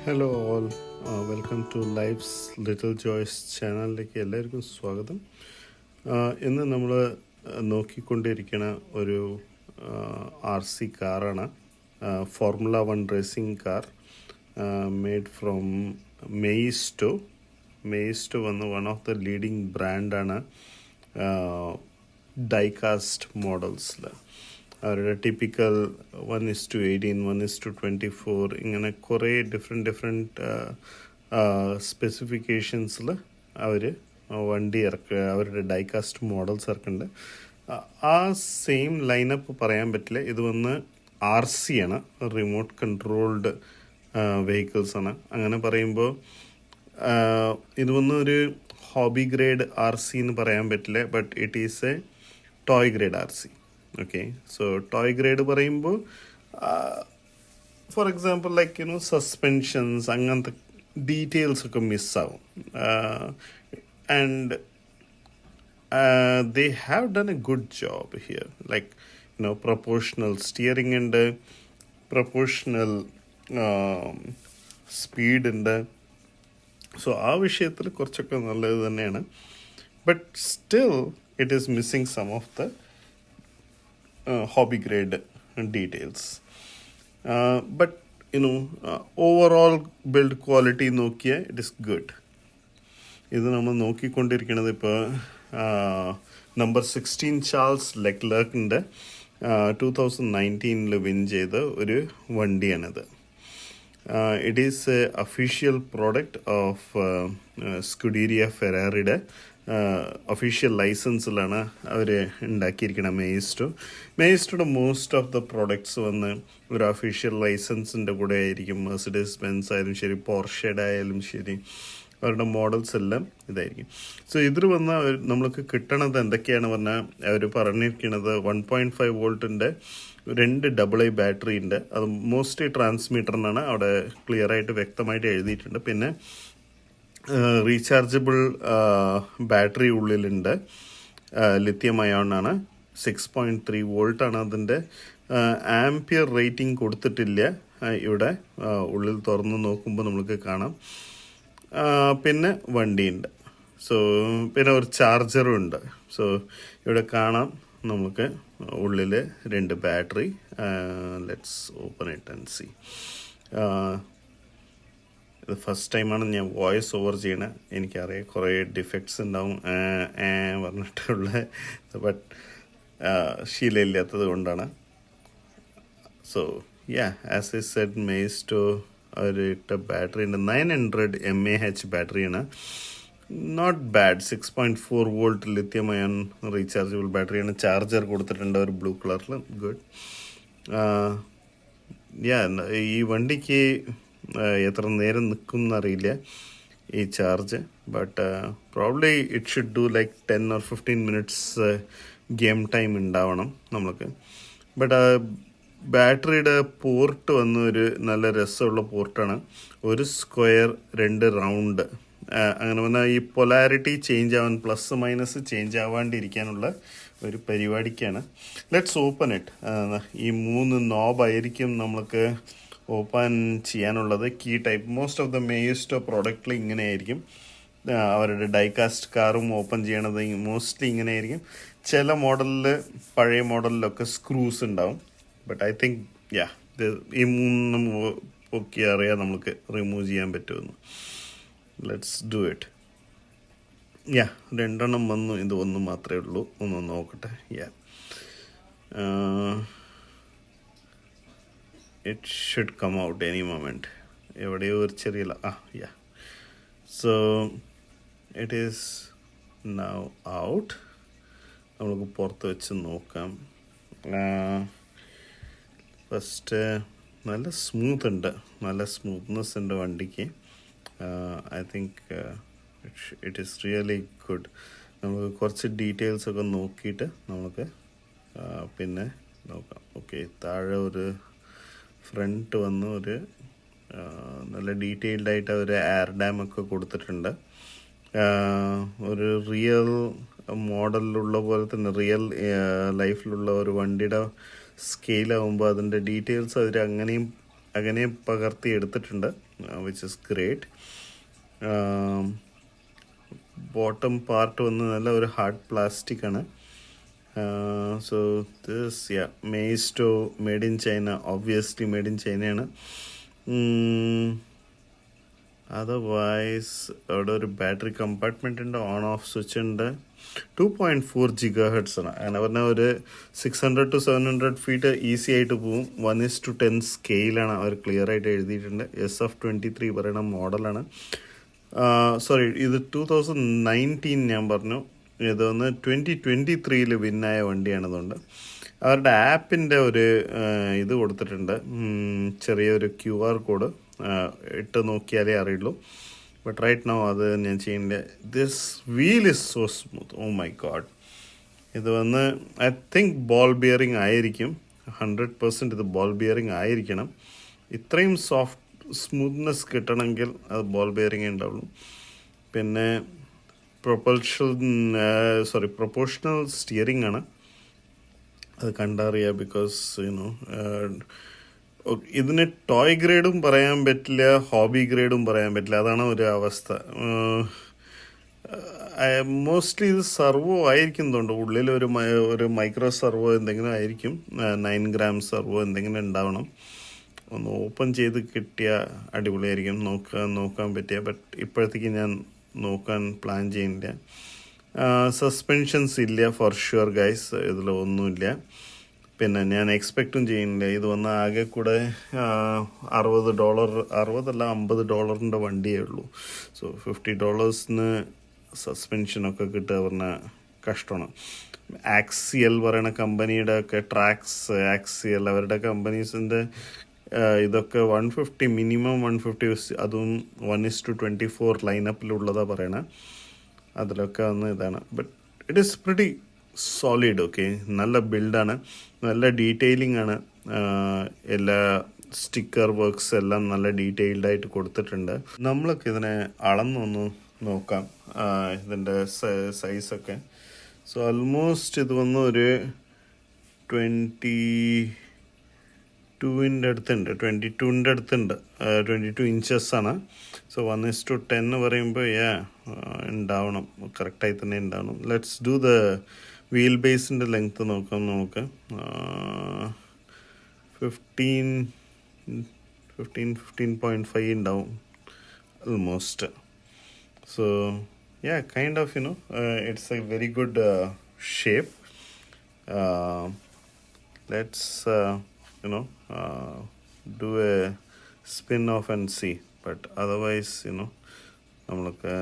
Hello all, welcome to life's little joys ചാനലിലേക്ക് എല്ലാവർക്കും സ്വാഗതം. ഇന്ന് നമ്മൾ നോക്കിക്കൊണ്ടിരിക്കുന്ന ഒരു RC കാറാണ്. Formula 1 racing car made from Maisto. Maisto വന്ന് വൺ ഓഫ് ദ ലീഡിങ് ബ്രാൻഡാണ് ഡൈകാസ്റ്റ് മോഡൽസിൽ. അവരുടെ ടിപ്പിക്കൽ 1:18, 1:24 ഇങ്ങനെ കുറേ ഡിഫറെൻറ്റ് സ്പെസിഫിക്കേഷൻസിൽ അവർ വണ്ടി ഇറക്കുക, അവരുടെ ഡൈകാസ്റ്റ് മോഡൽസ് ഇറക്കുന്നുണ്ട്. ആ സെയിം ലൈനപ്പ് പറയാൻ പറ്റില്ല. ഇത് വന്ന് RC ആണ്, റിമോട്ട് കൺട്രോൾഡ് വെഹിക്കിൾസാണ്. അങ്ങനെ പറയുമ്പോൾ ഇത് വന്ന് ഒരു ഹോബി ഗ്രേഡ് RC എന്ന് പറയാൻ പറ്റില്ല, but it is a toy grade RC. Okay, so toy grade പറയുമ്പോൾ ഫോർ എക്സാമ്പിൾ സസ്പെൻഷൻസ് അങ്ങനത്തെ ഡീറ്റെയിൽസ് ഒക്കെ മിസ്സാവും. And they have done a good job here, proportional steering ഉണ്ട്, proportional speed ഉണ്ട്. സോ ആ വിഷയത്തിൽ കുറച്ചൊക്കെ നല്ലത് തന്നെയാണ്. But still it is missing some of the hobby grade details. But overall build quality നോക്കിയാൽ it is good. ഇത് നമ്മൾ നോക്കിക്കൊണ്ടിരിക്കുന്നത് ഇപ്പോൾ നമ്പർ 16 ചാൾസ് ലെക്ലർക്കിൻ്റെ 2019 വിൻ ചെയ്ത ഒരു വണ്ടിയാണിത്. It is a official product of Scuderia ഫെറാറിയുടെ ഒഫീഷ്യൽ ലൈസൻസിലാണ് അവർ ഉണ്ടാക്കിയിരിക്കുന്നത്. മെയിസ്റ്റോയുടെ മോസ്റ്റ് ഓഫ് ദ പ്രോഡക്ട്സ് വന്ന് ഒരു ഒഫീഷ്യൽ ലൈസൻസിൻ്റെ കൂടെ ആയിരിക്കും. മെഴ്സിഡീസ് ബെൻസ് ആയാലും ശരി, പോർഷയുടെ ആയാലും ശരി, അവരുടെ മോഡൽസ് എല്ലാം ഇതായിരിക്കും. സോ ഇതിൽ വന്ന് നമ്മൾക്ക് കിട്ടണത് എന്തൊക്കെയാണ് പറഞ്ഞാൽ, അവർ പറഞ്ഞിരിക്കുന്നത് 1.5 വോൾട്ടിൻ്റെ 2 AA ബാറ്ററി ഉണ്ട്. അത് മോസ്റ്റ്ലി ട്രാൻസ്മീറ്ററിനാണ്, അവിടെ ക്ലിയറായിട്ട് വ്യക്തമായിട്ട് എഴുതിയിട്ടുണ്ട്. പിന്നെ റീചാർജബിൾ ബാറ്ററി ഉള്ളിലുണ്ട്, ലിത്യം അയോൺ ആണ്. 6.3 വോൾട്ടാണ് അതിൻ്റെ. ആംപിയർ റേറ്റിംഗ് കൊടുത്തിട്ടില്ല ഇവിടെ, ഉള്ളിൽ തുറന്ന് നോക്കുമ്പോൾ നമുക്ക് കാണാം. പിന്നെ വണ്ടിയുണ്ട്. സോ പിന്നെ ഒരു ചാർജറും ഉണ്ട്. സോ ഇവിടെ കാണാം നമുക്ക് ഉള്ളിൽ 2 battery. Let's open it and C. ഇത് ഫസ്റ്റ് ടൈമാണ് ഞാൻ വോയിസ് ഓവർ ചെയ്യണത്. എനിക്കറിയാം കുറേ ഡിഫക്ട്സ് ഉണ്ടാവും പറഞ്ഞിട്ടുള്ള, ബട്ട് ശീലമില്ലാത്തത് കൊണ്ടാണ്. So as I said, Maisto അവർ ഇട്ട ബാറ്ററി ഉണ്ട്. 900 mAh ബാറ്ററിയാണ്. Not bad. 6.4 volt lithium ion rechargeable ബാറ്ററിയാണ്. ചാർജർ കൊടുത്തിട്ടുണ്ട് ഒരു ബ്ലൂ കളറിൽ. ഗുഡ്. ഈ വണ്ടിക്ക് എത്ര നേരം നിൽക്കും എന്നറിയില്ല ഈ charge, but probably it should do 10 or 15 minutes game time ഉണ്ടാവണം നമ്മൾക്ക്. ബട്ട് ബാറ്ററിയുടെ പോർട്ട് വന്ന് ഒരു നല്ല രസമുള്ള പോർട്ടാണ്. ഒരു സ്ക്വയർ 2 റൗണ്ട്. അങ്ങനെ വന്നാൽ ഈ പൊലാരിറ്റി ചേഞ്ച് ആവാൻ, പ്ലസ് മൈനസ് ചേഞ്ച് ആവാണ്ടിരിക്കാനുള്ള ഒരു പരിപാടിക്കാണ്. Let's open it. ഈ 3 നോബായിരിക്കും നമ്മൾക്ക് ഓപ്പൺ ചെയ്യാനുള്ളത്. Key type most of the Maisto പ്രോഡക്റ്റിൽ ഇങ്ങനെയായിരിക്കും. അവരുടെ ഡൈകാസ്റ്റ് കാറും ഓപ്പൺ ചെയ്യണത് മോസ്റ്റ്ലി ഇങ്ങനെയായിരിക്കും. ചില മോഡലിൽ, പഴയ മോഡലിലൊക്കെ സ്ക്രൂസ് ഉണ്ടാവും. ബട്ട് ഐ തിങ്ക് ഈ 3 ഒക്കെ അറിയാം നമുക്ക് റിമൂവ് ചെയ്യാൻ പറ്റുമെന്ന്. Let's do it. 2 വന്നു. ഇത് 1 മാത്രമേ ഉള്ളൂ. ഒന്ന് നോക്കട്ടെ. It should come out any moment. എവിടെയോ ഒരു ചെറിയ so it is now out. നമുക്ക് പുറത്ത് വെച്ച് നോക്കാം. ഫസ്റ്റ് നല്ല സ്മൂത്ത് ഉണ്ട്, നല്ല സ്മൂത്ത്നെസ് ഉണ്ട് വണ്ടിക്ക്. I think it is really good. നമുക്ക് കുറച്ച് ഡീറ്റെയിൽസൊക്കെ നോക്കിയിട്ട് നമുക്ക് പിന്നെ നോക്കാം. ഓക്കെ, താഴെ ഒരു ഫ്രണ്ട് വന്ന് ഒരു നല്ല ഡീറ്റെയിൽഡ് ആയിട്ട് ഒരു എയർ ഡാമൊക്കെ കൊടുത്തിട്ടുണ്ട്. ഒരു റിയൽ മോഡലിലുള്ള പോലെ തന്നെ, റിയൽ ലൈഫിലുള്ള ഒരു വണ്ടിയുടെ സ്കെയിലാവുമ്പോൾ അതിൻ്റെ ഡീറ്റെയിൽസ് അവർ അങ്ങനെയും പകർത്തി എടുത്തിട്ടുണ്ട്. Which is great. Bottom part വന്ന് നല്ല ഒരു ഹാർഡ് പ്ലാസ്റ്റിക് ആണ്. So this Maisto made in China, obviously made in ചൈനയാണ്. അതർവൈസ് അവിടെ ഒരു ബാറ്ററി കമ്പാർട്ട്മെൻ്റ് ഉണ്ട്, ഓൺ ഓഫ് സ്വിച്ച് ഉണ്ട്. 2.4 GHz ആണ്. അങ്ങനെ പറഞ്ഞാൽ ഒരു 600 to 700 ഫീറ്റ് ഈസി ആയിട്ട് പോവും. 1:10 സ്കെയിലാണ് അവർ ക്ലിയർ ആയിട്ട് എഴുതിയിട്ടുണ്ട്. SF23 പറയുന്ന മോഡലാണ്. സോറി, ഇത് 2019 ഞാൻ പറഞ്ഞു. ഇതൊന്ന് 2023 വിന്നായ വണ്ടിയാണതുകൊണ്ട് അവരുടെ ആപ്പിൻ്റെ ഒരു ഇത് കൊടുത്തിട്ടുണ്ട്, ചെറിയൊരു QR കോഡ് ഇട്ട് നോക്കിയാലേ അറിയുള്ളൂ. ബട്ട് റൈറ്റ് നൗ അത് ഞാൻ ചെയ്യേണ്ട. This wheel is so smooth, oh my god. ഇത് വന്ന് ഐ തിങ്ക് ബോൾ ബിയറിംഗ് ആയിരിക്കും, 100% ഇത് ബോൾ ബിയറിംഗ് ആയിരിക്കണം. ഇത്രയും സ്മൂത്ത്നെസ് കിട്ടണമെങ്കിൽ അത് ബോൾ ബിയറിംഗ് ഉണ്ടാവുള്ളൂ. പിന്നെ പ്രൊപ്പോർഷണൽ സ്റ്റിയറിംഗ് ആണ്, അത് കണ്ടറിയാം. ബിക്കോസ് ഇതിന് ടോയ് ഗ്രേഡും പറയാൻ പറ്റില്ല, ഹോബി ഗ്രേഡും പറയാൻ പറ്റില്ല, അതാണ് ഒരു അവസ്ഥ. മോസ്റ്റ്ലി ഇത് സർവോ ആയിരിക്കും തോന്നുന്നു, ഉള്ളിൽ ഒരു മൈക്രോ സർവോ എന്തെങ്കിലും ആയിരിക്കും, 9 gram സർവോ എന്തെങ്കിലും ഉണ്ടാവണം. ഒന്ന് ഓപ്പൺ ചെയ്ത് കിട്ടിയ അടിപൊളിയായിരിക്കും, നോക്കാൻ പറ്റിയ. ബട്ട് ഇപ്പോഴത്തേക്ക് ഞാൻ നോക്കാൻ പ്ലാൻ ചെയ്യുന്നില്ല. സസ്പെൻഷൻസ് ഇല്ല ഫോർ ഷുവർ ഗൈസ്, ഇതിലൊന്നുമില്ല. പിന്നെ ഞാൻ എക്സ്പെക്റ്റും ചെയ്യുന്നില്ല. ഇത് വന്ന് ആകെ കൂടെ $60, $50 വണ്ടിയേ ഉള്ളൂ. സോ $50 സസ്പെൻഷനൊക്കെ കിട്ടുക പറഞ്ഞാൽ കഷ്ടമാണ്. ആക്സിയൽ പറയുന്ന കമ്പനിയുടെ ഒക്കെ ട്രാക്സ്, ആക്സിയൽ അവരുടെ കമ്പനീസിൻ്റെ ഇതൊക്കെ 150 മിനിമം 150, അതും 1:24 ലൈനപ്പിലുള്ളതാണ് പറയണേ. അതിലൊക്കെ വന്ന് ഇതാണ്. But it is pretty solid. Okay, നല്ല ബിൽഡാണ്, നല്ല ഡീറ്റെയിലിംഗ് ആണ്. എല്ലാ സ്റ്റിക്കർ വർക്ക്സ് എല്ലാം നല്ല ഡീറ്റെയിൽഡ് ആയിട്ട് കൊടുത്തിട്ടുണ്ട്. നമ്മളൊക്കെ ഇതിനെ അളന്നൊന്ന് നോക്കാം, ഇതിൻ്റെ സൈസൊക്കെ. സോ ഓൾമോസ്റ്റ് ഇത് വന്ന് ഒരു 22-ൻ്റെ അടുത്തുണ്ട്, 22 ഇഞ്ചസ് ആണ്. സോ 1:10 പറയുമ്പോൾ ഉണ്ടാവണം, കറക്റ്റായി തന്നെ ഉണ്ടാവണം. ലെറ്റ്സ് ഡു ദ വീൽ ബേസിൻ്റെ ലെങ്ത്ത് നോക്കാം നമുക്ക്. 15.5 ഉണ്ടാവും almost. So kind of it's a very good shape. Let's do a spin off and see. But otherwise നമ്മൾക്ക്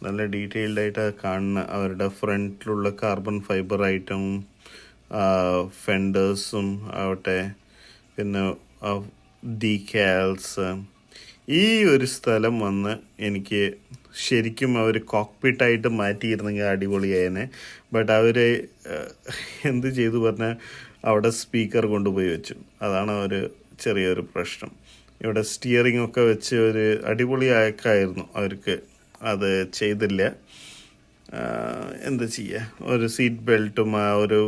നല്ല ഡീറ്റെയിൽഡ് ആയിട്ട് കാണുന്ന അവരുടെ ഫ്രണ്ടിലുള്ള കാർബൺ ഫൈബർ ഐറ്റവും ഫെൻഡേഴ്സും ആവട്ടെ, പിന്നെ ഡീക്കാൽസ്. ഈ ഒരു സ്ഥലം വന്ന് എനിക്ക് ശരിക്കും അവർ കോക്പിറ്റായിട്ട് മാറ്റിയിരുന്നെങ്കിൽ അടിപൊളിയായേനെ. ബട്ട് അവർ എന്ത് ചെയ്തു പറഞ്ഞാൽ അവിടെ സ്പീക്കർ കൊണ്ടുപോയി വെച്ചു. അതാണ് ഒരു ചെറിയൊരു പ്രശ്നം. ഇവിടെ സ്റ്റിയറിംഗ് ഒക്കെ വെച്ച് ഒരു അടിപൊളിയാക്കായിരുന്നു അവർക്ക്, അത് ചെയ്തില്ല. എന്ത് ചെയ്യുക, ഒരു സീറ്റ് ബെൽറ്റും ഒരു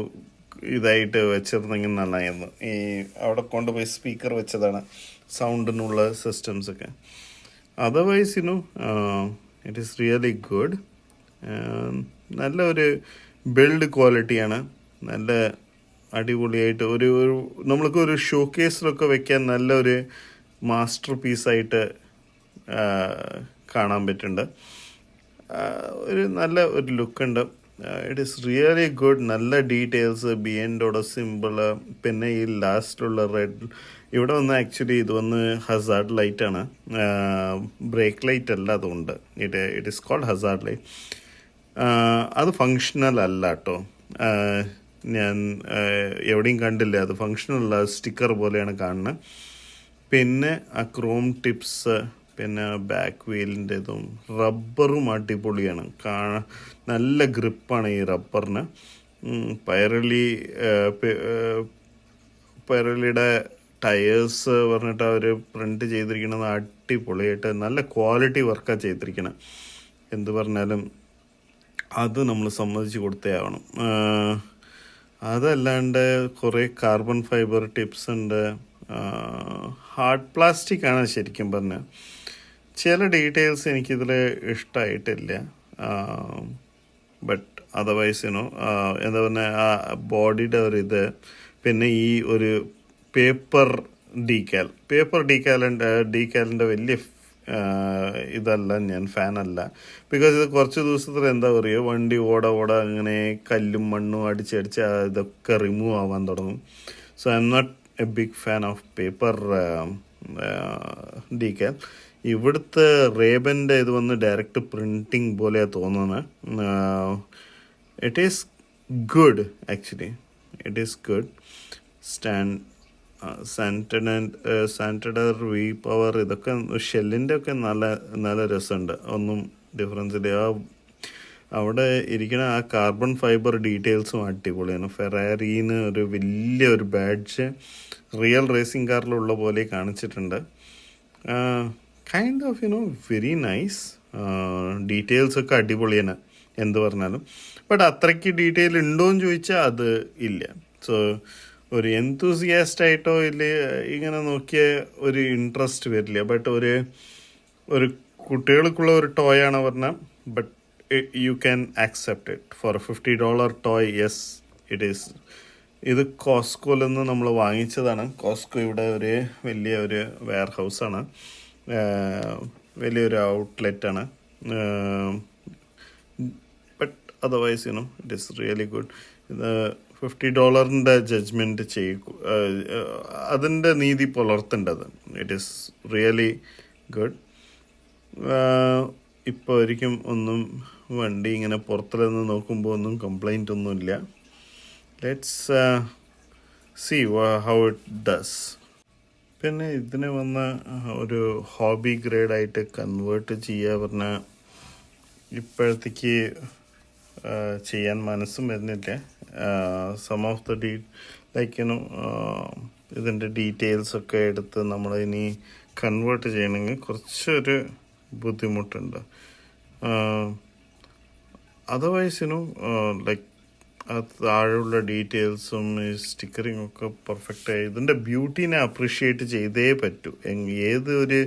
ഇതായിട്ട് വെച്ചിരുന്നെങ്കിൽ നന്നായിരുന്നു. ഈ അവിടെ കൊണ്ടുപോയി സ്പീക്കർ വെച്ചതാണ് സൗണ്ടിനുള്ള സിസ്റ്റംസൊക്കെ. Otherwise it is really good. നല്ല ഒരു ബിൽഡ് ക്വാളിറ്റിയാണ്, നല്ല അടിപൊളിയായിട്ട് ഒരു നമ്മൾക്ക് ഒരു ഷോ കേസിലൊക്കെ വെക്കാൻ നല്ലൊരു മാസ്റ്റർ പീസായിട്ട് കാണാൻ പറ്റുന്നുണ്ട്. ഒരു നല്ല ഒരു ലുക്കുണ്ട്. It is really good. നല്ല ഡീറ്റെയിൽസ്, ബിഎൻഡോടെ സിമ്പിള്. പിന്നെ ഈ ലാസ്റ്റിലുള്ള റെഡ് ഇവിടെ വന്ന് ആക്ച്വലി ഇത് വന്ന് ഹസാർഡ് ലൈറ്റാണ്, ബ്രേക്ക് ലൈറ്റ് അല്ല. അതുകൊണ്ട് it is called hazard light. അത് ഫങ്ഷണൽ അല്ല കേട്ടോ, ഞാൻ എവിടെയും കണ്ടില്ല. അത് ഫങ്ഷണൽ അല്ല, സ്റ്റിക്കർ പോലെയാണ് കാണുന്നത്. പിന്നെ ആ ക്രോം ടിപ്സ്, പിന്നെ ബാക്ക് വീലിൻ്റെ ഇതും റബ്ബറും അടിപൊളിയാണ്. നല്ല ഗ്രിപ്പാണ് ഈ റബ്ബറിന്. പൈറലിയുടെ ടയേഴ്സ് പറഞ്ഞിട്ട് അവർ പ്രിൻ്റ് ചെയ്തിരിക്കുന്നത് അടിപൊളിയായിട്ട് നല്ല ക്വാളിറ്റി വർക്കാണ് ചെയ്തിരിക്കണം. എന്ത് പറഞ്ഞാലും അത് നമ്മൾ സമ്മതിച്ച് കൊടുത്തേ ആവണം. അതല്ലാണ്ട് കുറേ കാർബൺ ഫൈബർ ടിപ്സ് ഉണ്ട്, ഹാർഡ് പ്ലാസ്റ്റിക് ആണ് ശരിക്കും പറഞ്ഞാൽ. ചില ഡീറ്റെയിൽസ് എനിക്കിതിൽ ഇഷ്ടമായിട്ടില്ല. ബട്ട് അതർവൈസ് എന്താ പറഞ്ഞാൽ ആ ബോഡിയുടെ ഒരു ഇത്, പിന്നെ ഈ ഒരു പേപ്പർ ഡീക്കാലിൻ്റെ വലിയ ഇതല്ല, ഞാൻ ഫാനല്ല. ബിക്കോസ് ഇത് കുറച്ച് ദിവസത്തിൽ എന്താ പറയുക, വണ്ടി ഓട അങ്ങനെ കല്ലും മണ്ണും അടിച്ചടിച്ച് ഇതൊക്കെ റിമൂവ് ആവാൻ തുടങ്ങും. So I'm not a big fan of paper decal. ഇവിടുത്തെ റേബൻ്റെ ഇത് വന്ന് ഡയറക്റ്റ് പ്രിൻറ്റിങ് പോലെയാണ് തോന്നുന്നത്. It is good actually, it is good. Santander V Power ഇതൊക്കെ ഷെല്ലിൻ്റെ ഒക്കെ നല്ല രസമുണ്ട്, ഒന്നും ഡിഫറൻസ് ഇല്ല. അവിടെ ഇരിക്കുന്ന ആ കാർബൺ ഫൈബർ ഡീറ്റെയിൽസും അടിപൊളിയാണ്. ഫെറാറിന്ന് ഒരു വലിയൊരു ബാഡ്ജ് റിയൽ റേസിംഗ് കാറിലുള്ള പോലെ കാണിച്ചിട്ടുണ്ട്. Kind of very nice. Details ഒക്കെ അടിപൊളിയാണ് എന്ത് പറഞ്ഞാലും. ബട്ട് അത്രയ്ക്ക് ഡീറ്റെയിൽ ഉണ്ടോയെന്ന് ചോദിച്ചാൽ അത് ഇല്ല. സോ ഒരു എന്തൂസിയാസ്റ്റ് ആയിട്ടോ ഇല്ല ഇങ്ങനെ നോക്കിയ ഒരു ഇൻട്രസ്റ്റ് വരില്ല. ബട്ട് ഒരു കുട്ടികൾക്കുള്ള ഒരു ടോയ് ആണ് പറഞ്ഞാൽ, but you can accept it for $50 toy. Yes it is. ഇത് കോസ്കോയിൽ നിന്ന് നമ്മൾ വാങ്ങിച്ചതാണ്. കോസ്കോ ഇവിടെ ഒരു വലിയ ഒരു വെയർ ഹൗസാണ്, വലിയൊരു ഔട്ട്ലെറ്റാണ്. But otherwise it is really good. ഇത് $50 ജഡ്ജ്മെൻറ്റ് അതിൻ്റെ നീതി പുലർത്തേണ്ടത്. It is really good. ഇപ്പോൾ ഒരിക്കും ഒന്നും വണ്ടി ഇങ്ങനെ പുറത്തുനിന്ന് നോക്കുമ്പോൾ ഒന്നും കംപ്ലൈൻ്റ് ഒന്നുമില്ല. Let's see how it does. പിന്നെ ഇതിനെ വന്ന ഒരു ഹോബി ഗ്രേഡായിട്ട് കൺവേർട്ട് ചെയ്യുക പറഞ്ഞാൽ ഇപ്പോഴത്തേക്ക് ചെയ്യാൻ മനസ്സും വരുന്നില്ല. സം ഓഫ് ദ ഇതിൻ്റെ ഡീറ്റെയിൽസൊക്കെ എടുത്ത് നമ്മൾ ഇനി കൺവേർട്ട് ചെയ്യണമെങ്കിൽ കുറച്ചൊരു ബുദ്ധിമുട്ടുണ്ട്. അതർവൈസ് ആ താഴെയുള്ള ഡീറ്റെയിൽസും ഈ സ്റ്റിക്കറിങ്ങും ഒക്കെ പെർഫെക്റ്റായി. ഇതിൻ്റെ ബ്യൂട്ടീനെ അപ്രിഷ്യേറ്റ് ചെയ്തേ പറ്റൂ. ഏത് ഒരു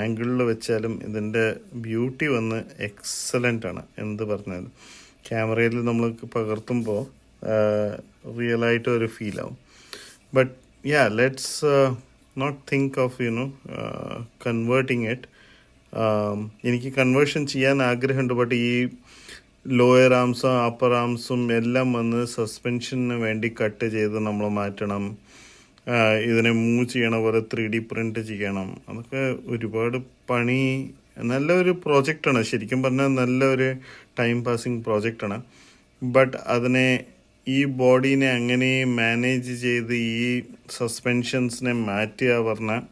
ആംഗിളിൽ വെച്ചാലും ഇതിൻ്റെ ബ്യൂട്ടി വന്ന് എക്സലൻ്റ് ആണ് എന്ത് പറഞ്ഞാലും. ക്യാമറയിൽ നമ്മൾ പകർത്തുമ്പോൾ റിയലായിട്ട് ഒരു ഫീലാവും. But let's not think of converting it. എനിക്ക് കൺവേർഷൻ ചെയ്യാൻ ആഗ്രഹമുണ്ട്. ബട്ട് ഈ ലോയർ ആംസും അപ്പർ ആംസും എല്ലാം വന്ന് സസ്പെൻഷന് വേണ്ടി കട്ട് ചെയ്ത് നമ്മൾ മാറ്റണം. ഇതിനെ മൂവ് ചെയ്യണ പോലെ 3D പ്രിൻ്റ് ചെയ്യണം. അതൊക്കെ ഒരുപാട് പണി. നല്ലൊരു പ്രോജക്റ്റാണ് ശരിക്കും പറഞ്ഞാൽ, നല്ലൊരു ടൈം പാസിങ് പ്രോജക്റ്റാണ്. ബട്ട് അതിനെ ഈ ബോഡീനെ അങ്ങനെ മാനേജ് ചെയ്ത് ഈ സസ്പെൻഷൻസിനെ മാറ്റുക പറഞ്ഞാൽ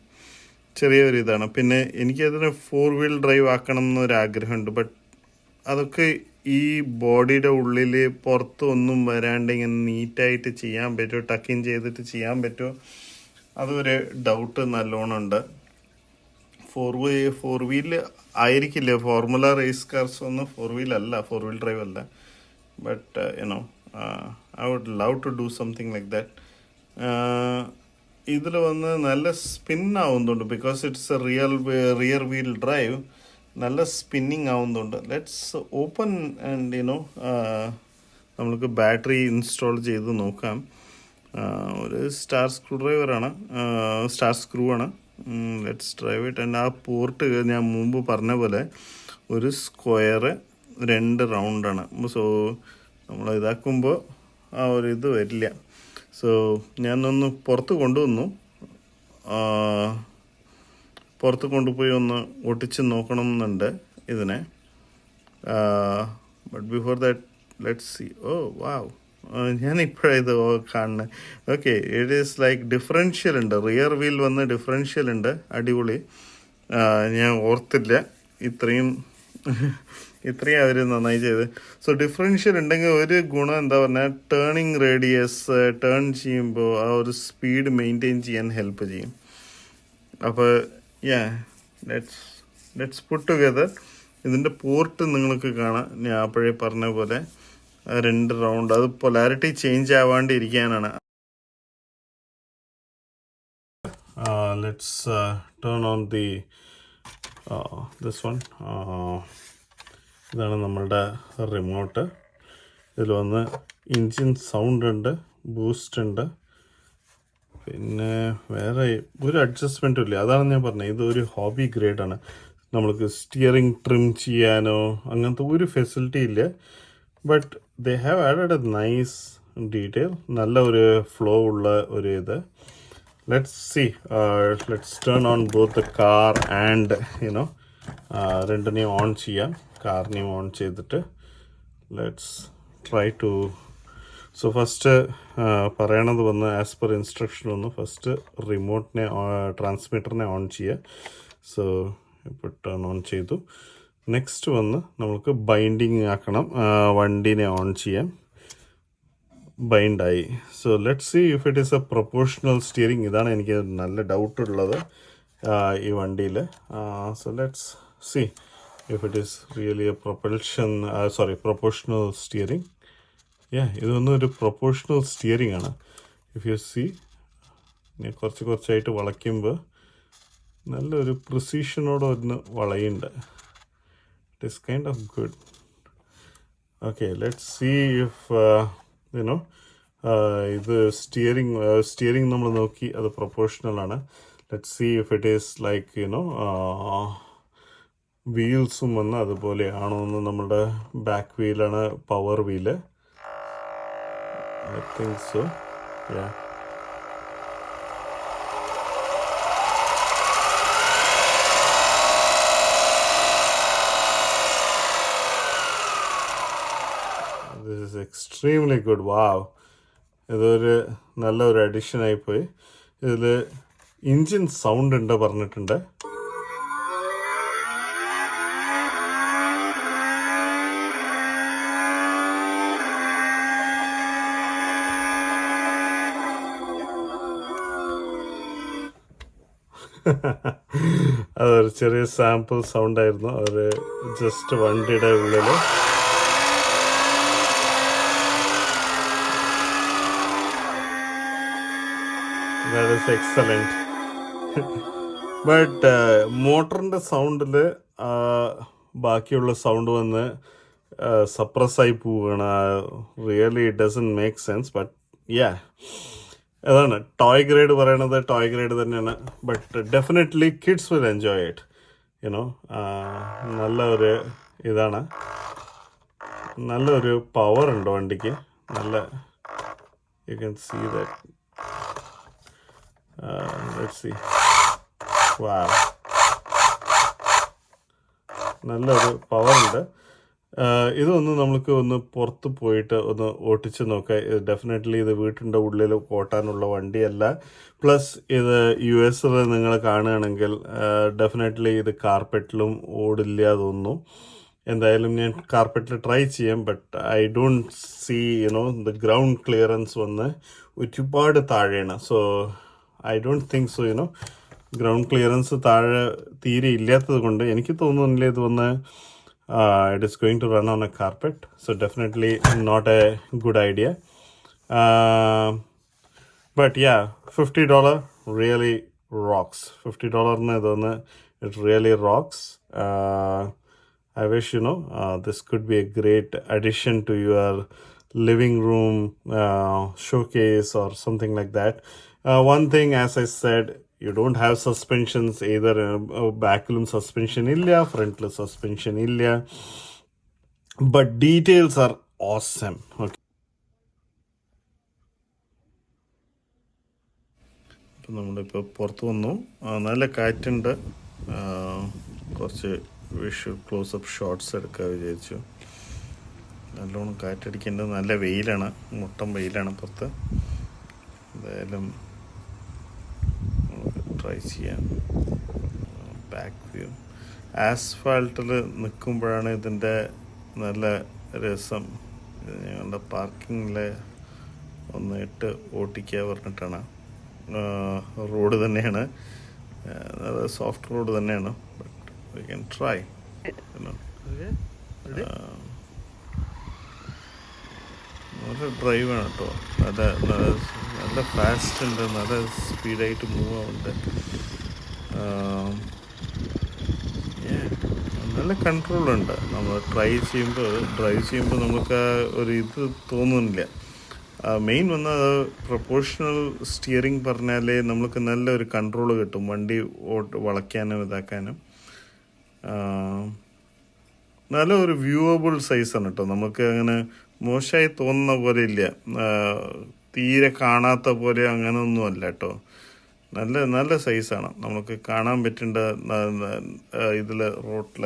ചെറിയൊരു ഇതാണ്. പിന്നെ എനിക്കതിനെ 4 വീൽ ഡ്രൈവ് ആക്കണം എന്നൊരാഗ്രഹമുണ്ട്. ബട്ട് അതൊക്കെ ഈ ബോഡിയുടെ ഉള്ളിൽ പുറത്ത് ഒന്നും വരാണ്ട് ഇങ്ങനെ നീറ്റായിട്ട് ചെയ്യാൻ പറ്റുമോ, ടക്കിൻ ചെയ്തിട്ട് ചെയ്യാൻ പറ്റുമോ, അതൊരു ഡൗട്ട് നല്ലോണം ഉണ്ട്. 4 വീൽ ആയിരിക്കില്ല. ഫോർമുല റേസ് കാർസ് ഒന്നും 4 വീൽ അല്ല, 4 വീൽ ഡ്രൈവ് അല്ല. But I would love to do something like that. ഇതിൽ വന്ന് നല്ല സ്പിൻ ആവുന്നുണ്ട്. Because it's a rear wheel drive. നല്ല സ്പിന്നിങ് ആവുന്നുണ്ട്. ലെറ്റ്സ് ഓപ്പൺ ആൻഡ് നമ്മൾക്ക് ബാറ്ററി ഇൻസ്റ്റാൾ ചെയ്ത് നോക്കാം. ഒരു സ്റ്റാർ സ്ക്രൂ ആണ്. Let's drive it. ആൻഡ് ആ പോർട്ട് ഞാൻ മുമ്പ് പറഞ്ഞ പോലെ ഒരു സ്ക്വയർ 2 റൗണ്ടാണ്. സോ നമ്മൾ ഇതാക്കുമ്പോൾ ആ ഒരു ഇത് വരില്ല. സോ ഞാനൊന്ന് പുറത്ത് കൊണ്ടുപോയി ഒന്ന് ഒട്ടിച്ച് നോക്കണം എന്നുണ്ട് ഇതിനെ. But before that let's see. Wow, ഞാനിപ്പോഴാണ് ഇത് കാണുന്നത്. Okay, it is like differential ഉണ്ട്. റിയർ വീൽ വന്ന് ഡിഫറൻഷ്യൽ ഉണ്ട്. അടിപൊളി. ഞാൻ ഓർത്തില്ല ഇത്രയും അവർ നന്നായി ചെയ്ത്. സോ ഡിഫറൻഷ്യൽ ഉണ്ടെങ്കിൽ ഒരു ഗുണം എന്താ പറഞ്ഞാൽ, ടേണിങ് റേഡിയസ് ടേൺ ചെയ്യുമ്പോൾ ആ ഒരു സ്പീഡ് മെയിൻറ്റെയിൻ ചെയ്യാൻ ഹെൽപ്പ് ചെയ്യും. അപ്പോൾ ലെറ്റ്സ് പുട്ട് ടുഗദർ. ഇതിൻ്റെ പോർട്ട് നിങ്ങൾക്ക് കാണാം. ഞാൻ അപ്പോഴേ പറഞ്ഞ പോലെ 2 റൗണ്ട്. അത് പൊലാരിറ്റി change ആവാണ്ടിരിക്കാനാണ്. let's turn on the this one. ഇതാണ് നമ്മളുടെ റിമോട്ട്. ഇതിൽ വന്ന് എൻജിൻ സൗണ്ട് ഉണ്ട്, ബൂസ്റ്റ് ഉണ്ട്, പിന്നെ വേറെ ഒരു അഡ്ജസ്റ്റ്മെൻറ്റും ഇല്ല. അതാണ് ഞാൻ പറഞ്ഞത്, ഇതൊരു ഹോബി ഗ്രേഡാണ്. നമ്മൾക്ക് സ്റ്റിയറിംഗ് ട്രിം ചെയ്യാനോ അങ്ങനത്തെ ഒരു ഫെസിലിറ്റി ഇല്ല. But they have added a nice detail, നല്ല ഒരു ഫ്ലോ ഉള്ള ഒരു ഇത്. Let's see, let's turn on both the car and you know രണ്ടിനെയും ഓൺ ചെയ്യാം. കാറിനെയും ഓൺ ചെയ്തിട്ട് let's try to. So first പറയണത് വന്ന് ആസ് പെർ ഇൻസ്ട്രക്ഷൻ വന്ന് ഫസ്റ്റ് റിമോട്ടിനെ ട്രാൻസ്മിറ്ററിനെ ഓൺ ചെയ്യുക. സോ ഇപ്പോൾ ടേൺ ഓൺ ചെയ്തു. നെക്സ്റ്റ് വന്ന് നമുക്ക് ബൈൻഡിങ് ആക്കണം, വണ്ടീനെ ഓൺ ചെയ്യാം. ബൈൻഡായി. So let's see if it is A proportional steering. ഇതാണ് എനിക്ക് നല്ല ഡൗട്ടുള്ളത് ഈ വണ്ടിയിൽ. So let's see if it is really a proportional steering. ഇതൊന്നും ഒരു പ്രൊപ്പോർഷണൽ സ്റ്റിയറിംഗ് ആണ്. ഇഫ് യു സി, ഇനി കുറച്ചായിട്ട് വളയ്ക്കുമ്പോൾ നല്ലൊരു പ്രിസിഷനോടെ ഒന്ന് വളയുണ്ട്. It is kind of good. Okay, let's see if you know ഇത് സ്റ്റിയറിംഗ് നമ്മൾ നോക്കി അത് പ്രൊപ്പോർഷണൽ ആണ്. Let's see if it is like you know വീൽസും വന്ന് അതുപോലെയാണോ എന്ന്. നമ്മുടെ ബാക്ക് വീലാണ് power wheel. I think so. Yeah. This is extremely good. Wow. ഇതൊരു നല്ലൊരു അഡീഷൻ ആയിപ്പോയി. ഇതിൽ എൻജിൻ സൗണ്ട് ഉണ്ട് പറഞ്ഞിട്ടുണ്ട്. അതൊരു ചെറിയ സാമ്പിൾ സൗണ്ട് ആയിരുന്നു. അവർ ജസ്റ്റ് വണ്ടിയുടെ ഉള്ളിൽ that is excellent. ബട്ട് മോട്ടറിൻ്റെ സൗണ്ടിൽ ബാക്കിയുള്ള സൗണ്ട് വന്ന് സപ്രസ്സായി പോവുകയാണ്. Really it doesn't make sense. But അതാണ് ടോയ് ഗ്രേഡ് പറയണത്. ടോയ് ഗ്രേഡ് തന്നെയാണ്. But definitely kids will enjoy it. You know നല്ല ഒരു ഇതാണ്. നല്ലൊരു പവർ ഉണ്ട് വണ്ടിക്ക്. നല്ല you can see that. Let's see. Wow, നല്ലൊരു പവറുണ്ട്. ഇതൊന്ന് നമുക്ക് ഒന്ന് പുറത്ത് പോയിട്ട് ഒന്ന് ഓട്ടിച്ച് നോക്കാം. ഡെഫിനറ്റ്ലി ഇത് വീട്ടിൻ്റെ ഉള്ളിൽ ഓട്ടാനുള്ള വണ്ടിയല്ല. പ്ലസ് ഇത് യു എസിൽ നിങ്ങൾ കാണുകയാണെങ്കിൽ ഡെഫിനറ്റ്ലി ഇത് കാർപ്പറ്റിലും ഓടില്ല തോന്നുന്നു. എന്തായാലും ഞാൻ കാർപ്പറ്റിൽ ട്രൈ ചെയ്യാം. But I don't see you know the ground clearance വന്ന് ഒരുപാട് താഴെയാണ്. So I don't think so you know ground clearance താഴെ തീരെ ഇല്ലാത്തത് കൊണ്ട് എനിക്ക് തോന്നുന്നില്ല ഇത് വന്ന് it is going to run on a carpet. So definitely not a good idea. But yeah, $50 really rocks. $50 it really rocks. I wish this could be a great addition to your living room showcase or something like that. One thing, as I said, you don't have suspensions either. Backലും suspension illa, frontlu suspension illa, but details are awesome. Okay, ഇപ്പം നമ്മളിപ്പോൾ പുറത്ത് വന്നു. നല്ല കാറ്റുണ്ട്. കുറച്ച് visual close-up shots എടുക്കാൻ വിചാരിച്ചു. നല്ലോണം കാറ്റടിക്കേണ്ടത്. നല്ല വെയിലാണ്, മുട്ടം വെയിലാണ് പുറത്ത്. എന്തായാലും ട്രൈ ചെയ്യാം. ബാക്ക് വ്യൂ ആസ്ഫാൾട്ടിൽ നിൽക്കുമ്പോഴാണ് ഇതിൻ്റെ നല്ല രസം. ഞങ്ങളുടെ പാർക്കിങ്ങിൽ ഒന്ന് ഇട്ട് ഓട്ടിക്കുക പറഞ്ഞിട്ടാണ്. റോഡ് തന്നെയാണ്, സോഫ്റ്റ് റോഡ് തന്നെയാണ്. But we can try. നല്ല ഡ്രൈവാണ് കേട്ടോ. നല്ല നല്ല ഫാസ്റ്റ് ഉണ്ട്, നല്ല സ്പീഡായിട്ട് മൂവ് ആവുന്നുണ്ട്. നല്ല കൺട്രോളുണ്ട്. നമ്മൾ ഡ്രൈവ് ചെയ്യുമ്പോൾ നമുക്ക് ഒരു ഇത് തോന്നുന്നില്ല. മെയിൻ വന്നത് പ്രൊപ്പോർഷണൽ സ്റ്റിയറിംഗ് പറഞ്ഞാലേ നമുക്ക് നല്ലൊരു കൺട്രോൾ കിട്ടും വണ്ടി വളയ്ക്കാനും ഇതാക്കാനും. നല്ല ഒരു വ്യൂവബിൾ സൈസാണ് കേട്ടോ. നമുക്ക് അങ്ങനെ മോശമായി തോന്നുന്ന പോലെ ഇല്ല, തീരെ കാണാത്ത പോലെ അങ്ങനെ ഒന്നും അല്ല കേട്ടോ. നല്ല നല്ല സൈസാണ്, നമുക്ക് കാണാൻ പറ്റേണ്ട ഇതിൽ റോട്ടിൽ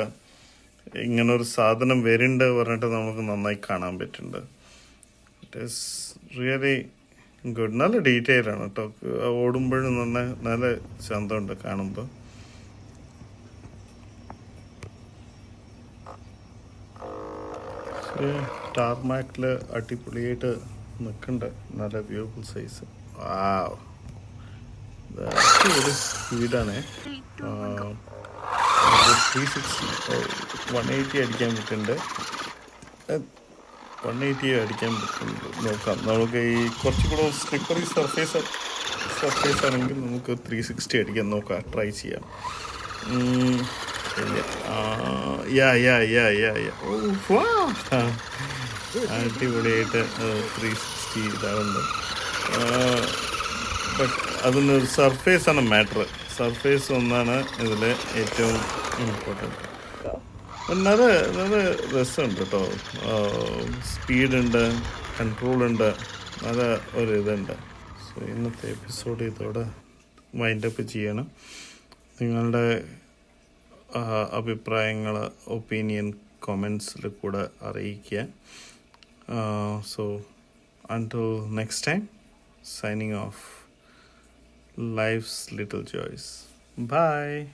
ഇങ്ങനൊരു സാധനം വരുന്നുണ്ട് പറഞ്ഞിട്ട് നമുക്ക് നന്നായി കാണാൻ പറ്റുന്നുണ്ട്. It is really good. നല്ല ഡീറ്റെയിൽ ആണ് കേട്ടോ. ഓടുമ്പോഴും നല്ല ചന്തമുണ്ട് കാണുമ്പോൾ. ടാർമാക്കിൽ അടിപൊളിയായിട്ട് നിൽക്കുന്നുണ്ട്. നല്ല വ്യൂബിൾ സൈസ്. ഒരു സ്പീഡാണ്. 360 180 അടിക്കാൻ പറ്റുന്നുണ്ട്. 180 അടിക്കാൻ പറ്റുന്നുണ്ട്. നോക്കാം, നമുക്ക് ഈ കുറച്ചുകൂടെ സ്ലിപ്പറി സർഫേസ് ആണെങ്കിൽ നമുക്ക് 360 അടിക്കാൻ നോക്കാം, ട്രൈ ചെയ്യാം. അടിപൊളിയായിട്ട് 360 ഇതാവുന്നുണ്ട്. ബട്ട് അതിന് സർഫേസാണ് മാറ്റർ. സർഫേസ് ഒന്നാണ് ഇതിൽ ഏറ്റവും ഇമ്പോർട്ടൻറ്റ്. നല്ല നല്ല രസമുണ്ട് കേട്ടോ. സ്പീഡുണ്ട്, കൺട്രോളുണ്ട്, നല്ല ഒരു ഇതുണ്ട്. സോ ഇന്നത്തെ എപ്പിസോഡ് ഇതോടെ വൈൻഡപ്പ് ചെയ്യണം. നിങ്ങളുടെ അഭിപ്രായങ്ങൾ, ഒപ്പീനിയൻ കമൻസിൽ കൂടെ അറിയിക്കുക. So until next time, signing off. Life's little joys. Bye.